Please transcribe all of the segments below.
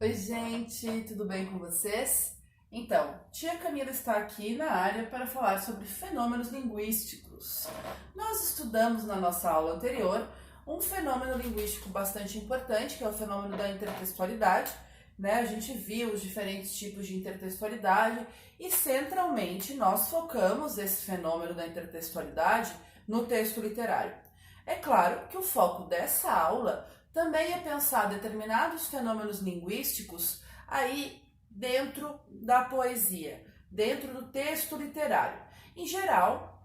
Oi, gente, tudo bem com vocês? Então, tia Camila está aqui na área para falar sobre fenômenos linguísticos. Nós estudamos na nossa aula anterior um fenômeno linguístico bastante importante, que é o fenômeno da intertextualidade, né? A gente viu os diferentes tipos de intertextualidade e, centralmente, nós focamos esse fenômeno da intertextualidade no texto literário. É claro que o foco dessa aula também é pensar determinados fenômenos linguísticos aí dentro da poesia, dentro do texto literário. Em geral,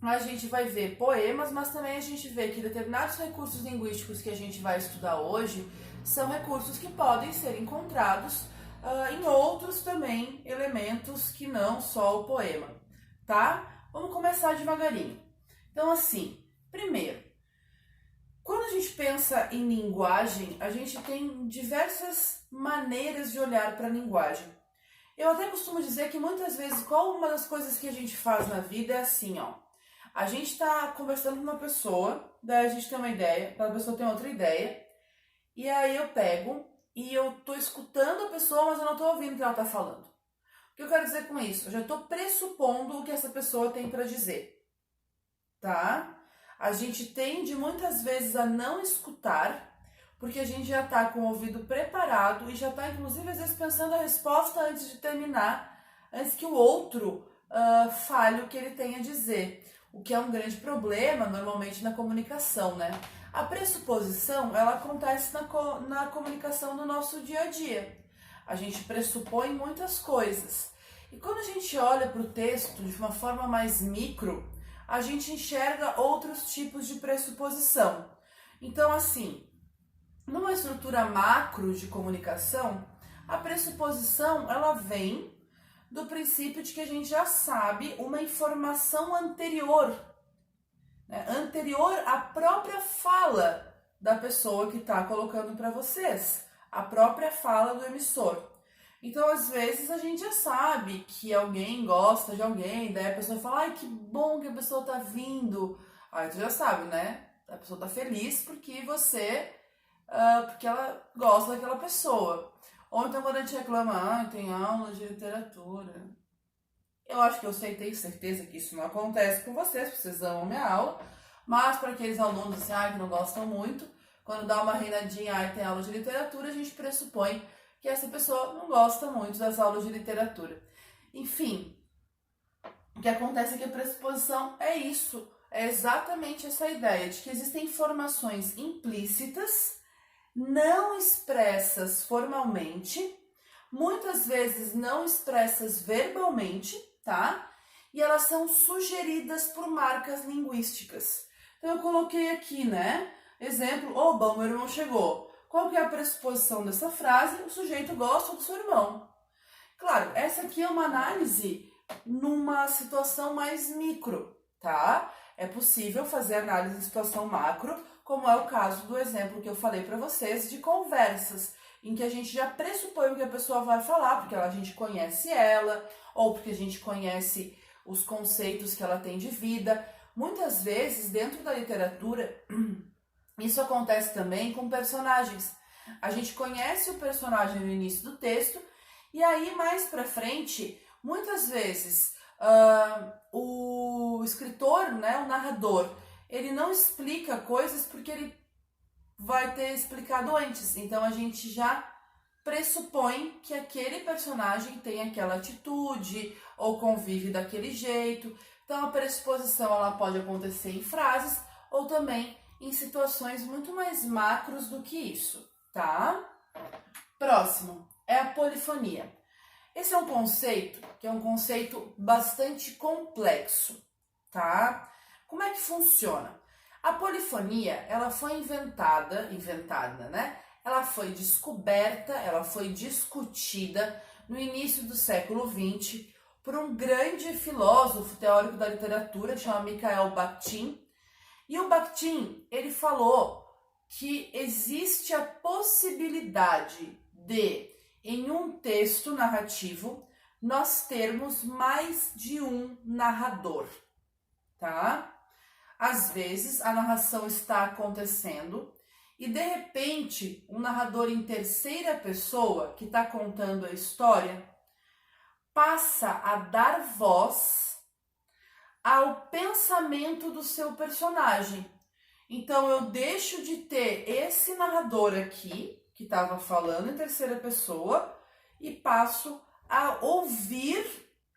a gente vai ver poemas, mas também a gente vê que determinados recursos linguísticos que a gente vai estudar hoje são recursos que podem ser encontrados em outros também elementos que não só o poema, tá? Vamos começar devagarinho. Então, assim, primeiro, quando a gente pensa em linguagem, a gente tem diversas maneiras de olhar para a linguagem. Eu até costumo dizer que muitas vezes, qual uma das coisas que a gente faz na vida é assim, ó. A gente está conversando com uma pessoa, daí a gente tem uma ideia, a pessoa tem outra ideia, e aí eu pego e eu tô escutando a pessoa, mas eu não tô ouvindo o que ela tá falando. O que eu quero dizer com isso? Eu já tô pressupondo o que essa pessoa tem para dizer, tá? A gente tende muitas vezes a não escutar, porque a gente já está com o ouvido preparado e já está, inclusive, às vezes pensando a resposta antes de terminar, antes que o outro fale o que ele tem a dizer, o que é um grande problema, normalmente, na comunicação, né? A pressuposição, ela acontece na comunicação do nosso dia a dia. A gente pressupõe muitas coisas. E quando a gente olha para o texto de uma forma mais micro, a gente enxerga outros tipos de pressuposição. Então, assim, numa estrutura macro de comunicação, a pressuposição, ela vem do princípio de que a gente já sabe uma informação anterior, né? Anterior à própria fala da pessoa que está colocando para vocês, a própria fala do emissor. Então, às vezes, a gente já sabe que alguém gosta de alguém, daí a pessoa fala, ai, que bom que a pessoa tá vindo. Aí tu já sabe, né? A pessoa tá feliz porque porque ela gosta daquela pessoa. Ou então quando a gente reclama, ai, tem aula de literatura. Eu acho que eu tenho certeza que isso não acontece com vocês amam minha aula, mas para aqueles alunos assim, que não gostam muito, quando dá uma reinadinha, ai, tem aula de literatura, a gente pressupõe que essa pessoa não gosta muito das aulas de literatura. Enfim, o que acontece é que a pressuposição é isso, é exatamente essa ideia de que existem informações implícitas, não expressas formalmente, muitas vezes não expressas verbalmente, tá? E elas são sugeridas por marcas linguísticas. Então eu coloquei aqui, né? Exemplo, oba, meu irmão chegou. Qual que é a pressuposição dessa frase? O sujeito gosta do seu irmão. Claro, essa aqui é uma análise numa situação mais micro, tá? É possível fazer análise em situação macro, como é o caso do exemplo que eu falei para vocês de conversas, em que a gente já pressupõe o que a pessoa vai falar, porque a gente conhece ela, ou porque a gente conhece os conceitos que ela tem de vida. Muitas vezes, dentro da literatura, isso acontece também com personagens. A gente conhece o personagem no início do texto e aí mais pra frente, muitas vezes, o escritor, né, o narrador, ele não explica coisas porque ele vai ter explicado antes. Então a gente já pressupõe que aquele personagem tem aquela atitude ou convive daquele jeito. Então a pressuposição ela pode acontecer em frases ou também em situações muito mais macros do que isso, tá? Próximo é a polifonia. Esse é um conceito que é um conceito bastante complexo, tá? Como é que funciona? A polifonia, ela foi inventada, né? Ela foi descoberta, ela foi discutida no início do século XX por um grande filósofo teórico da literatura chamado Mikhail Bakhtin. E o Bakhtin, ele falou que existe a possibilidade de, em um texto narrativo, nós termos mais de um narrador, tá? Às vezes, a narração está acontecendo e de repente um narrador em terceira pessoa que está contando a história passa a dar voz ao pensamento do seu personagem. Então eu deixo de ter esse narrador aqui, que estava falando em terceira pessoa, e passo a ouvir,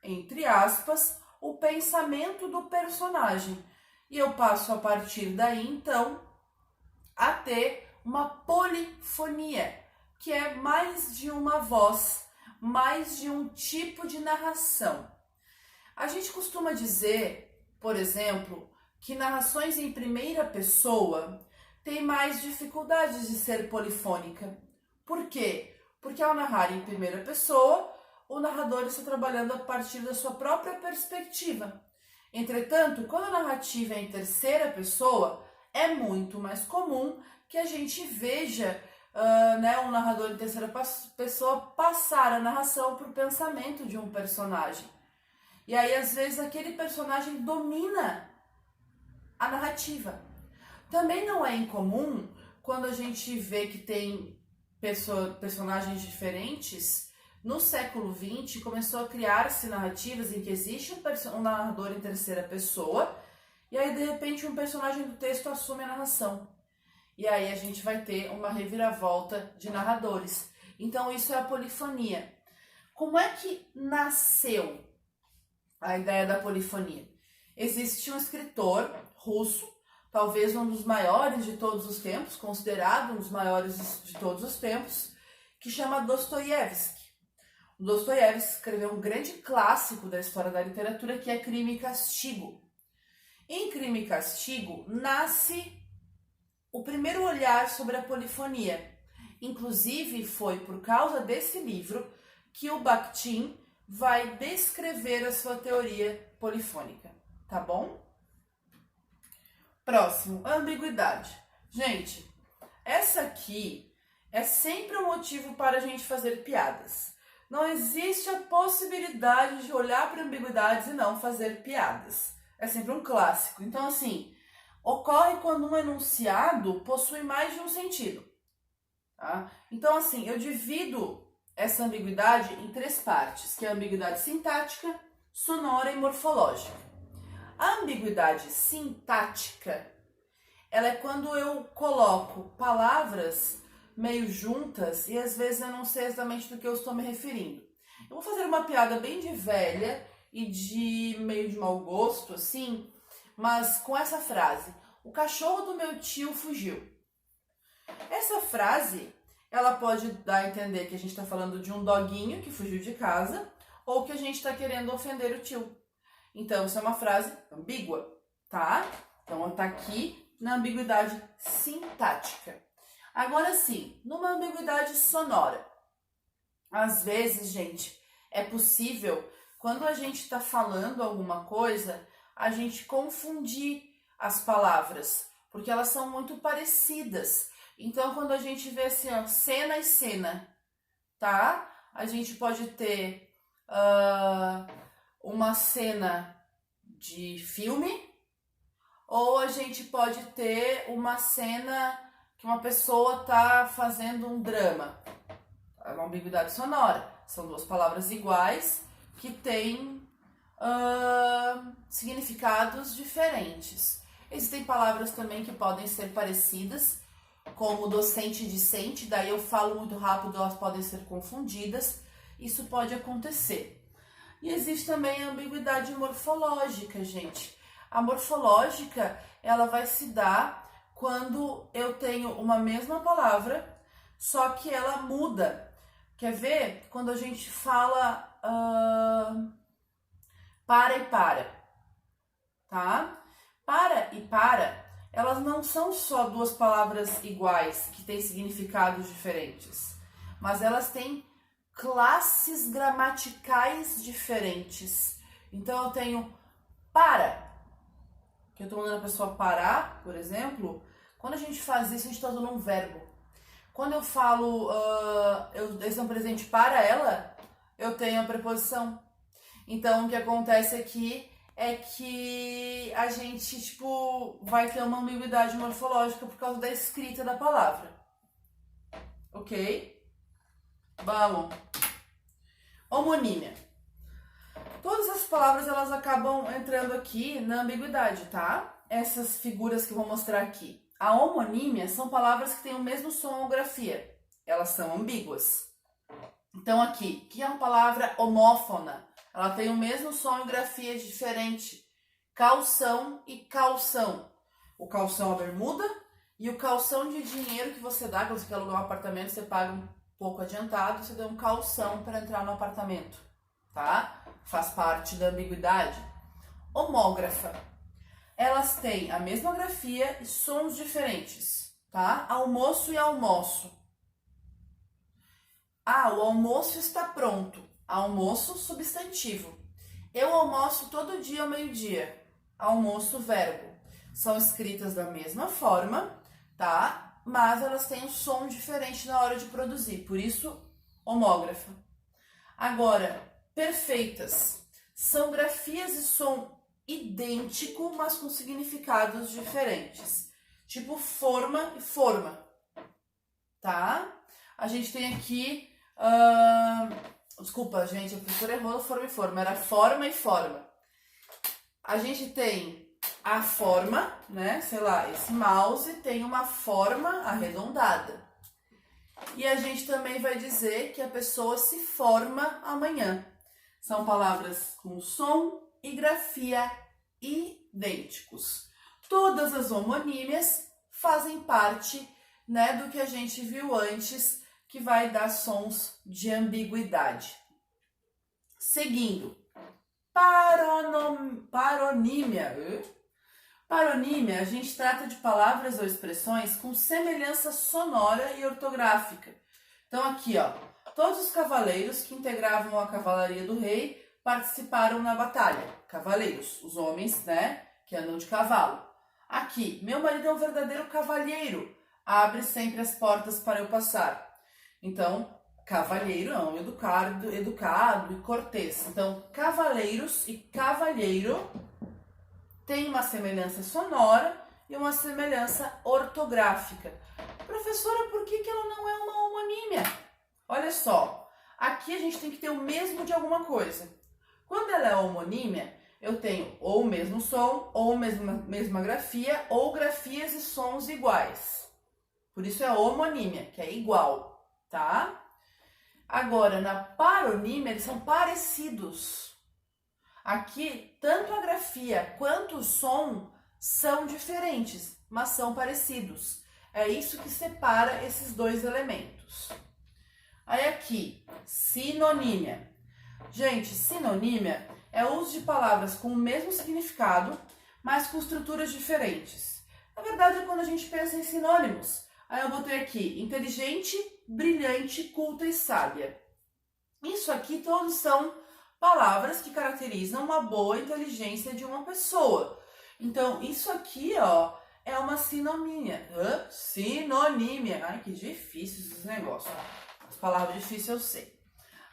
entre aspas, o pensamento do personagem. E eu passo a partir daí, então, a ter uma polifonia, que é mais de uma voz, mais de um tipo de narração. A gente costuma dizer, por exemplo, que narrações em primeira pessoa têm mais dificuldades de ser polifônica. Por quê? Porque ao narrar em primeira pessoa, o narrador está trabalhando a partir da sua própria perspectiva. Entretanto, quando a narrativa é em terceira pessoa, é muito mais comum que a gente veja um narrador em terceira pessoa passar a narração para o pensamento de um personagem. E aí, às vezes, aquele personagem domina a narrativa. Também não é incomum quando a gente vê que tem personagens diferentes. No século XX, começou a criar-se narrativas em que existe um narrador em terceira pessoa e aí, de repente, um personagem do texto assume a narração. E aí a gente vai ter uma reviravolta de narradores. Então, isso é a polifonia. Como é que nasceu a ideia da polifonia? Existe um escritor russo, talvez um dos maiores de todos os tempos, considerado um dos maiores de todos os tempos, que chama Dostoiévski. O Dostoiévski escreveu um grande clássico da história da literatura, que é Crime e Castigo. Em Crime e Castigo nasce o primeiro olhar sobre a polifonia. Inclusive, foi por causa desse livro que o Bakhtin vai descrever a sua teoria polifônica, tá bom? Próximo, ambiguidade. Gente, essa aqui é sempre um motivo para a gente fazer piadas. Não existe a possibilidade de olhar para ambiguidades e não fazer piadas. É sempre um clássico. Então, assim, ocorre quando um enunciado possui mais de um sentido. Tá? Então, assim, eu divido essa ambiguidade em três partes, que é a ambiguidade sintática, sonora e morfológica. A ambiguidade sintática, ela é quando eu coloco palavras meio juntas e às vezes eu não sei exatamente do que eu estou me referindo. Eu vou fazer uma piada bem de velha e de meio de mau gosto, assim, mas com essa frase: o cachorro do meu tio fugiu. Essa frase, ela pode dar a entender que a gente está falando de um doguinho que fugiu de casa ou que a gente está querendo ofender o tio. Então, isso é uma frase ambígua, tá? Então, está aqui na ambiguidade sintática. Agora sim, numa ambiguidade sonora. Às vezes, gente, é possível, quando a gente está falando alguma coisa, a gente confundir as palavras, porque elas são muito parecidas. Então, quando a gente vê assim, ó, cena e cena, tá? A gente pode ter uma cena de filme, ou a gente pode ter uma cena que uma pessoa tá fazendo um drama. É uma ambiguidade sonora. São duas palavras iguais que têm significados diferentes. Existem palavras também que podem ser parecidas, como docente e discente, daí eu falo muito rápido, elas podem ser confundidas. Isso pode acontecer. E existe também a ambiguidade morfológica, gente. A morfológica, ela vai se dar quando eu tenho uma mesma palavra, só que ela muda. Quer ver? Quando a gente fala para e para, tá? Para e para, elas não são só duas palavras iguais, que têm significados diferentes, mas elas têm classes gramaticais diferentes. Então, eu tenho para, que eu estou mandando a pessoa parar, por exemplo. Quando a gente faz isso, a gente está usando um verbo. Quando eu falo, esse é um presente para ela, eu tenho a preposição. Então, o que acontece aqui é que a gente, tipo, vai ter uma ambiguidade morfológica por causa da escrita da palavra. Ok? Vamos. Homonímia. Todas as palavras, elas acabam entrando aqui na ambiguidade, tá? Essas figuras que eu vou mostrar aqui. A homonímia são palavras que têm o mesmo som ou grafia. Elas são ambíguas. Então aqui, que é uma palavra homófona. Ela tem o mesmo som e grafia diferente. Calção e calção. O calção é a bermuda e o calção de dinheiro que você dá, quando você quer alugar um apartamento, você paga um pouco adiantado, você dá um calção para entrar no apartamento, tá? Faz parte da ambiguidade. Homógrafa. Elas têm a mesma grafia e sons diferentes, tá? Almoço e almoço. Ah, o almoço está pronto. Almoço, substantivo. Eu almoço todo dia ao meio-dia. Almoço, verbo. São escritas da mesma forma, tá? Mas elas têm um som diferente na hora de produzir. Por isso, homógrafa. Agora, perfeitas. São grafias e som idêntico, mas com significados diferentes. Tipo forma e forma, tá? A gente tem aqui... Desculpa, gente, a professora errou forma e forma. Era forma e forma. A gente tem a forma, né? Sei lá, esse mouse tem uma forma arredondada. E a gente também vai dizer que a pessoa se forma amanhã. São palavras com som e grafia idênticos. Todas as homonímias fazem parte, né, do que a gente viu antes, que vai dar sons de ambiguidade. Seguindo, paronímia. Paronímia, a gente trata de palavras ou expressões com semelhança sonora e ortográfica. Então aqui, ó, todos os cavaleiros que integravam a cavalaria do rei participaram na batalha. Cavaleiros, os homens, né, que andam de cavalo. Aqui, meu marido é um verdadeiro cavalheiro, abre sempre as portas para eu passar. Então, cavalheiro é um educado e cortês. Então, cavaleiros e cavalheiro tem uma semelhança sonora e uma semelhança ortográfica. Professora, por que ela não é uma homonímia? Olha só, aqui a gente tem que ter o mesmo de alguma coisa. Quando ela é homonímia, eu tenho ou o mesmo som, ou a mesma grafia, ou grafias e sons iguais. Por isso é homonímia, que é igual, tá? Agora, na paronímia, eles são parecidos. Aqui, tanto a grafia quanto o som são diferentes, mas são parecidos. É isso que separa esses dois elementos. Aí aqui, sinonímia. Gente, sinonímia é o uso de palavras com o mesmo significado, mas com estruturas diferentes. Na verdade, é quando a gente pensa em sinônimos. Aí eu botei aqui, inteligente, brilhante, culta e sábia. Isso aqui todos são palavras que caracterizam uma boa inteligência de uma pessoa. Então, isso aqui, ó, é uma sinonímia. Sinonímia. Ai, que difícil esses negócios. As palavras difíceis eu sei.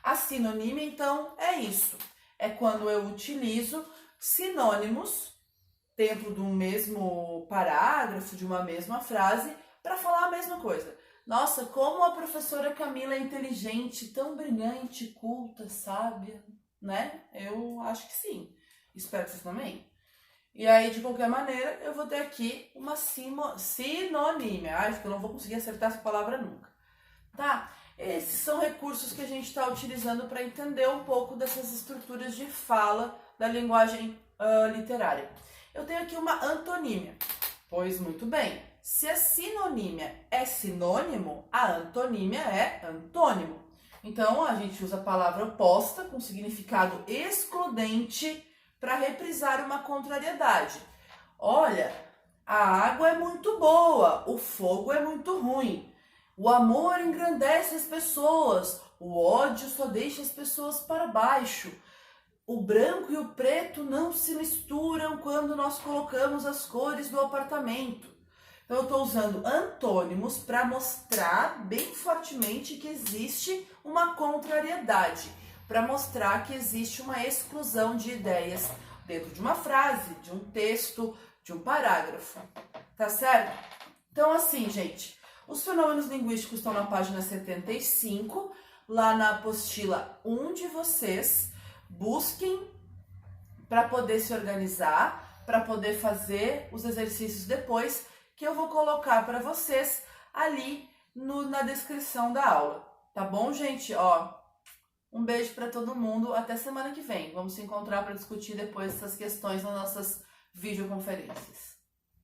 A sinonímia, então, é isso. É quando eu utilizo sinônimos dentro do mesmo parágrafo, de uma mesma frase, para falar a mesma coisa. Nossa, como a professora Camila é inteligente, tão brilhante, culta, sábia, né? Eu acho que sim. Espero que vocês também. E aí, de qualquer maneira, eu vou ter aqui uma sinonímia. Acho que eu não vou conseguir acertar essa palavra nunca. Tá? Esses são recursos que a gente está utilizando para entender um pouco dessas estruturas de fala da linguagem literária. Eu tenho aqui uma antonímia. Pois muito bem, se a sinonímia é sinônimo, a antonímia é antônimo. Então, a gente usa a palavra oposta com significado excludente para reprisar uma contrariedade. Olha, a água é muito boa, o fogo é muito ruim. O amor engrandece as pessoas, o ódio só deixa as pessoas para baixo. O branco e o preto não se misturam quando nós colocamos as cores do apartamento. Então, eu estou usando antônimos para mostrar bem fortemente que existe uma contrariedade, para mostrar que existe uma exclusão de ideias dentro de uma frase, de um texto, de um parágrafo, tá certo? Então, assim, gente, os fenômenos linguísticos estão na página 75, lá na apostila 1 de vocês. Busquem para poder se organizar, para poder fazer os exercícios depois, que eu vou colocar para vocês ali na descrição da aula. Tá bom, gente? Ó, um beijo para todo mundo. Até semana que vem. Vamos se encontrar para discutir depois essas questões nas nossas videoconferências.